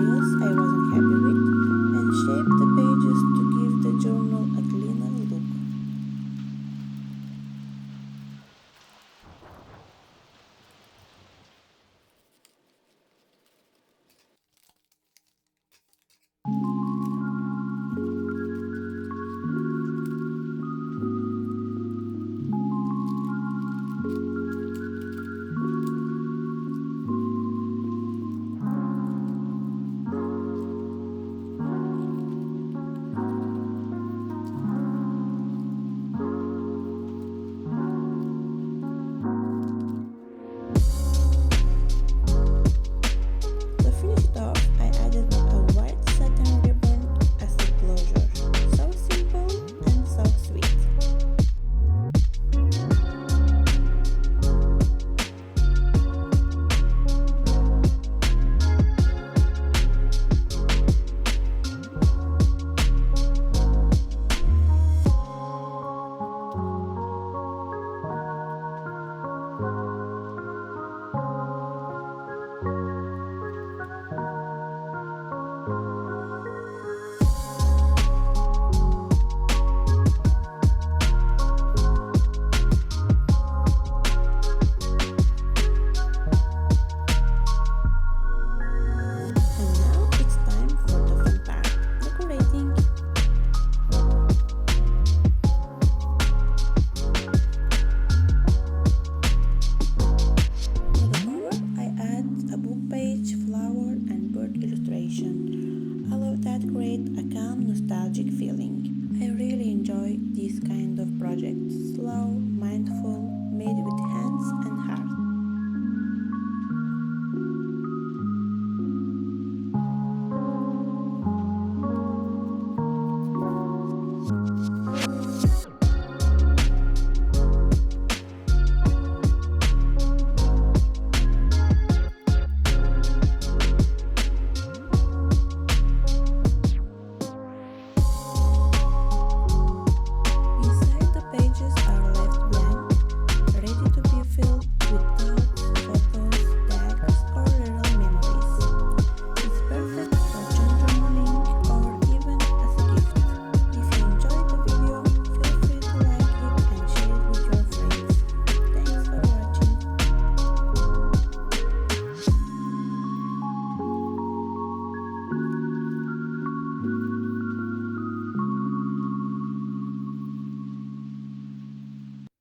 ideas I wasn't happy with and shaped the pages to give the journal a cleaner look. To finish it off, I added a white satin ribbon as a closure. So simple and so sweet. And now it's time for the fun part, decorating. For the cover, I add a book page, flower, and bird illustration. All of that create a calm, nostalgic feeling. I really enjoy these kind of projects, slow, mindful, made with hands and heart.